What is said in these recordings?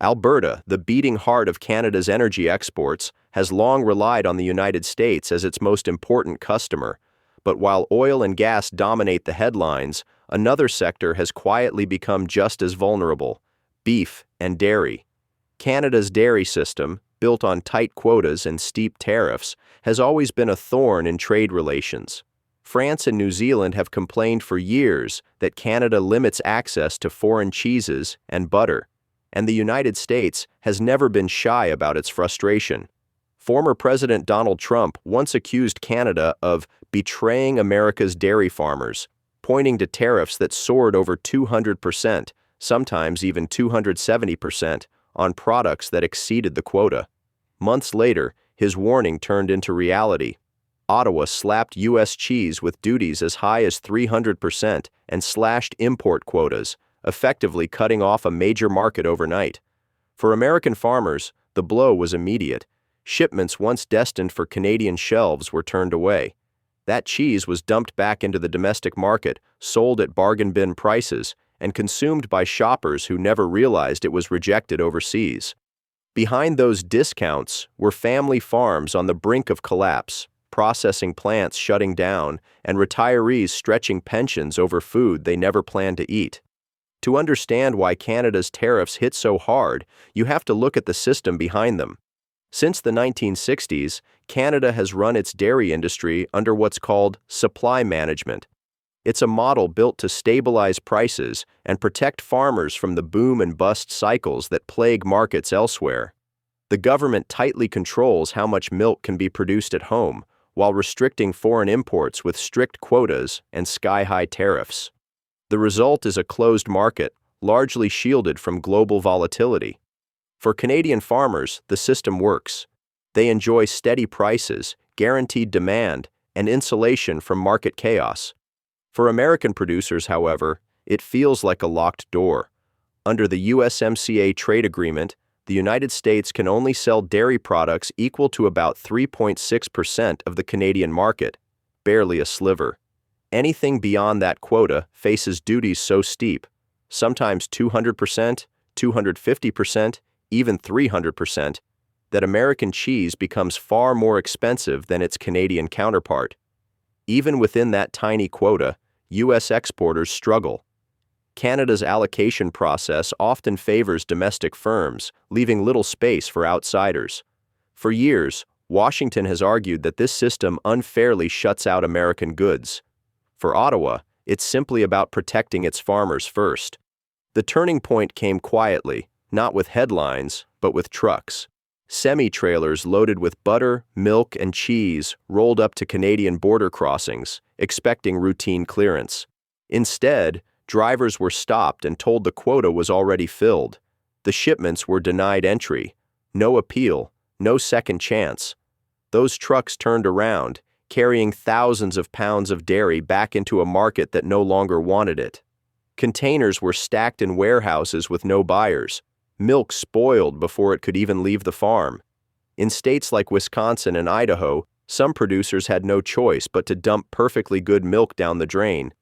Alberta, the beating heart of Canada's energy exports, has long relied on the United States as its most important customer. But while oil and gas dominate the headlines, another sector has quietly become just as vulnerable: beef and dairy. Canada's dairy system, built on tight quotas and steep tariffs, has always been a thorn in trade relations. France and New Zealand have complained for years that Canada limits access to foreign cheeses and butter, and the United States has never been shy about its frustration. Former President Donald Trump once accused Canada of betraying America's dairy farmers, pointing to tariffs that soared over 200%, sometimes even 270%, on products that exceeded the quota. Months later, his warning turned into reality. Ottawa slapped U.S. cheese with duties as high as 300% and slashed import quotas, effectively cutting off a major market overnight. For American farmers, the blow was immediate. Shipments once destined for Canadian shelves were turned away. That cheese was dumped back into the domestic market, sold at bargain bin prices, and consumed by shoppers who never realized it was rejected overseas. Behind those discounts were family farms on the brink of collapse, processing plants shutting down, and retirees stretching pensions over food they never planned to eat. To understand why Canada's tariffs hit so hard, you have to look at the system behind them. Since the 1960s, Canada has run its dairy industry under what's called supply management. It's a model built to stabilize prices and protect farmers from the boom and bust cycles that plague markets elsewhere. The government tightly controls how much milk can be produced at home, while restricting foreign imports with strict quotas and sky-high tariffs. The result is a closed market, largely shielded from global volatility. For Canadian farmers, the system works. They enjoy steady prices, guaranteed demand, and insulation from market chaos. For American producers, however, it feels like a locked door. Under the USMCA trade agreement, the United States can only sell dairy products equal to about 3.6% of the Canadian market, barely a sliver. Anything beyond that quota faces duties so steep, sometimes 200%, 250%, even 300%, that American cheese becomes far more expensive than its Canadian counterpart. Even within that tiny quota, U.S. exporters struggle. Canada's allocation process often favors domestic firms, leaving little space for outsiders. For years, Washington has argued that this system unfairly shuts out American goods. For Ottawa, it's simply about protecting its farmers first. The turning point came quietly, not with headlines, but with trucks. Semi-trailers loaded with butter, milk, and cheese rolled up to Canadian border crossings, expecting routine clearance. Instead, drivers were stopped and told the quota was already filled. The shipments were denied entry. No appeal, no second chance. Those trucks turned around, carrying thousands of pounds of dairy back into a market that no longer wanted it. Containers were stacked in warehouses with no buyers. Milk spoiled before it could even leave the farm. In states like Wisconsin and Idaho, some producers had no choice but to dump perfectly good milk down the drain.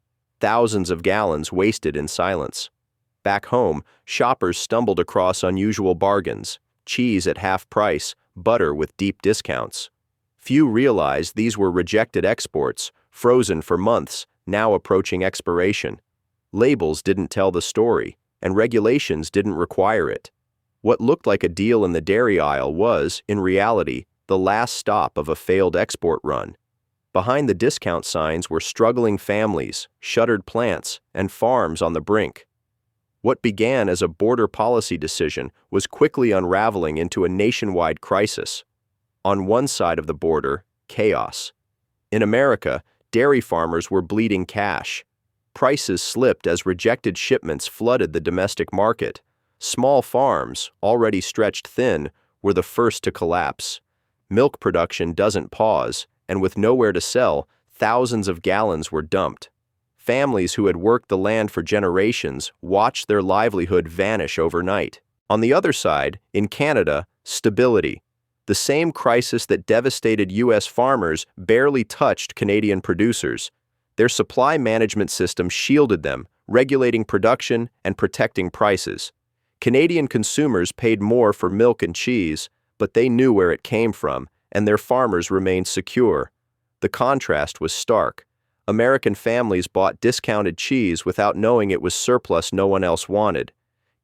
Thousands of gallons wasted in silence. Back home, shoppers stumbled across unusual bargains: cheese at half price, butter with deep discounts. Few realized these were rejected exports, frozen for months, now approaching expiration. Labels didn't tell the story, and regulations didn't require it. What looked like a deal in the dairy aisle was, in reality, the last stop of a failed export run. Behind the discount signs were struggling families, shuttered plants, and farms on the brink. What began as a border policy decision was quickly unraveling into a nationwide crisis. On one side of the border, chaos. In America, dairy farmers were bleeding cash. Prices slipped as rejected shipments flooded the domestic market. Small farms, already stretched thin, were the first to collapse. Milk production doesn't pause, and with nowhere to sell, thousands of gallons were dumped. Families who had worked the land for generations watched their livelihood vanish overnight. On the other side, in Canada, stability. The same crisis that devastated U.S. farmers barely touched Canadian producers. Their supply management system shielded them, regulating production and protecting prices. Canadian consumers paid more for milk and cheese, but they knew where it came from, and their farmers remained secure. The contrast was stark. American families bought discounted cheese without knowing it was surplus no one else wanted.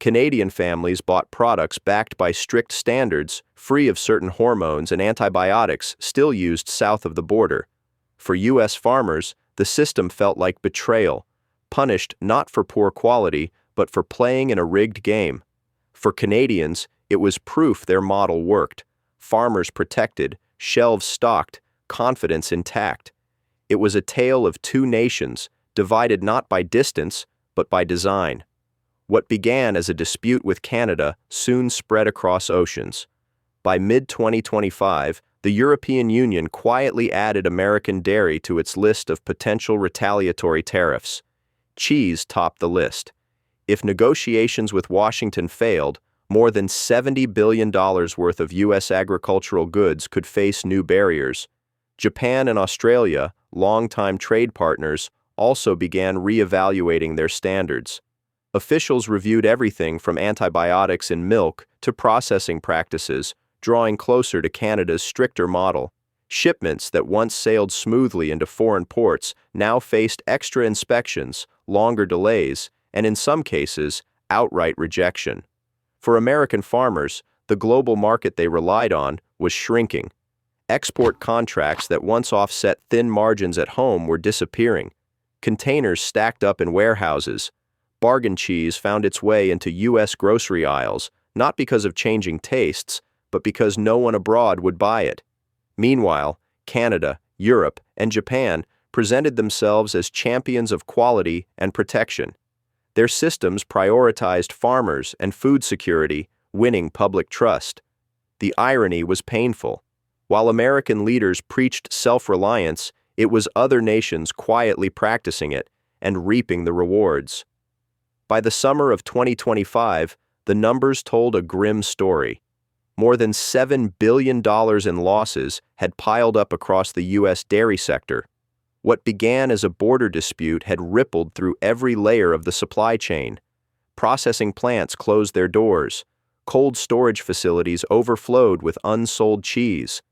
Canadian families bought products backed by strict standards, free of certain hormones and antibiotics still used south of the border. For U.S. farmers, the system felt like betrayal, punished not for poor quality, but for playing in a rigged game. For Canadians, it was proof their model worked. Farmers protected, shelves stocked, confidence intact. It was a tale of two nations, divided not by distance, but by design. What began as a dispute with Canada soon spread across oceans. By mid-2025, the European Union quietly added American dairy to its list of potential retaliatory tariffs. Cheese topped the list. If negotiations with Washington failed, more than $70 billion worth of U.S. agricultural goods could face new barriers. Japan and Australia, longtime trade partners, also began re-evaluating their standards. Officials reviewed everything from antibiotics in milk to processing practices, drawing closer to Canada's stricter model. Shipments that once sailed smoothly into foreign ports now faced extra inspections, longer delays, and in some cases, outright rejection. For American farmers, the global market they relied on was shrinking. Export contracts that once offset thin margins at home were disappearing. Containers stacked up in warehouses. Bargain cheese found its way into U.S. grocery aisles, not because of changing tastes, but because no one abroad would buy it. Meanwhile, Canada, Europe, and Japan presented themselves as champions of quality and protection. Their systems prioritized farmers and food security, winning public trust. The irony was painful. While American leaders preached self-reliance, it was other nations quietly practicing it and reaping the rewards. By the summer of 2025, the numbers told a grim story. More than $7 billion in losses had piled up across the U.S. dairy sector. What began as a border dispute had rippled through every layer of the supply chain. Processing plants closed their doors. Cold storage facilities overflowed with unsold cheese.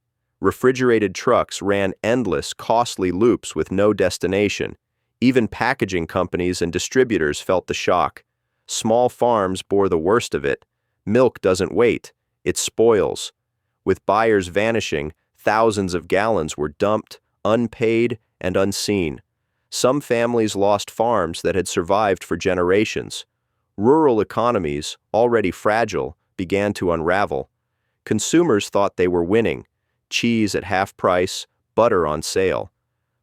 Refrigerated trucks ran endless, costly loops with no destination. Even packaging companies and distributors felt the shock. Small farms bore the worst of it. Milk doesn't wait, it spoils. With buyers vanishing, thousands of gallons were dumped, unpaid, and unseen. Some families lost farms that had survived for generations. Rural economies, already fragile, began to unravel. Consumers thought they were winning. Cheese at half price, butter on sale.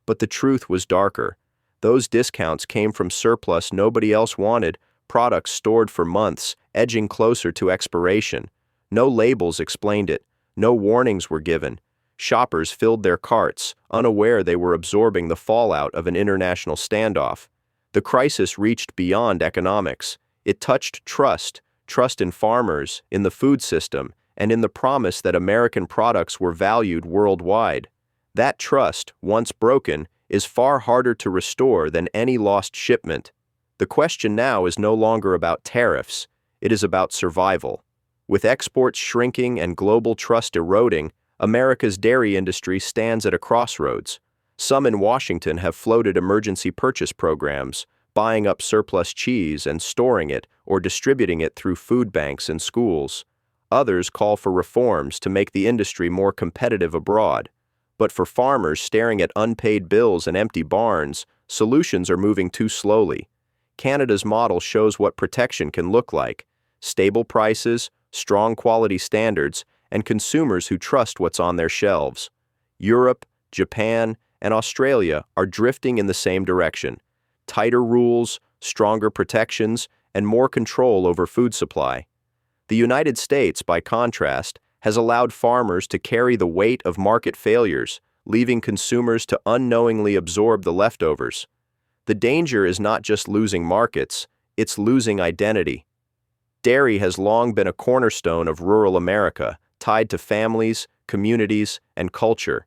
But the truth was darker. Those discounts came from surplus nobody else wanted, products stored for months, edging closer to expiration. No labels explained it. No warnings were given. Shoppers filled their carts, unaware they were absorbing the fallout of an international standoff. The crisis reached beyond economics. It touched trust in farmers, in the food system, and in the promise that American products were valued worldwide. That trust, once broken, is far harder to restore than any lost shipment. The question now is no longer about tariffs. It is about survival. With exports shrinking and global trust eroding, America's dairy industry stands at a crossroads. Some in Washington have floated emergency purchase programs, buying up surplus cheese and storing it or distributing it through food banks and schools. Others call for reforms to make the industry more competitive abroad. But for farmers staring at unpaid bills and empty barns, solutions are moving too slowly. Canada's model shows what protection can look like: stable prices, strong quality standards, and consumers who trust what's on their shelves. Europe, Japan, and Australia are drifting in the same direction: tighter rules, stronger protections, and more control over food supply. The United States, by contrast, has allowed farmers to carry the weight of market failures, leaving consumers to unknowingly absorb the leftovers. The danger is not just losing markets, it's losing identity. Dairy has long been a cornerstone of rural America, tied to families, communities, and culture.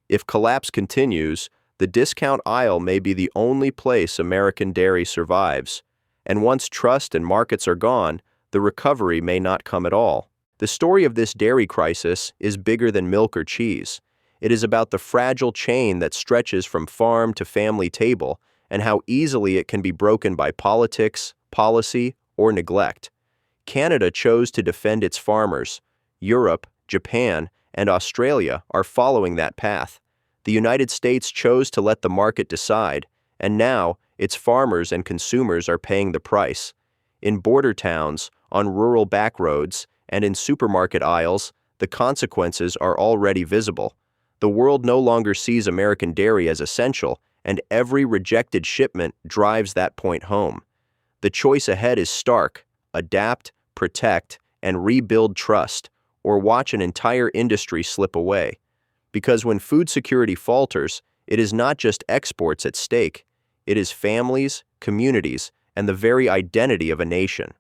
If collapse continues, the discount aisle may be the only place American dairy survives. And once trust and markets are gone, the recovery may not come at all. The story of this dairy crisis is bigger than milk or cheese. It is about the fragile chain that stretches from farm to family table and how easily it can be broken by politics, policy, or neglect. Canada chose to defend its farmers. Europe, Japan, and Australia are following that path. The United States chose to let the market decide, and now its farmers and consumers are paying the price. In border towns, on rural backroads, and in supermarket aisles, the consequences are already visible. The world no longer sees American dairy as essential, and every rejected shipment drives that point home. The choice ahead is stark: adapt, protect, and rebuild trust, or watch an entire industry slip away. Because when food security falters, it is not just exports at stake, it is families, communities, and the very identity of a nation.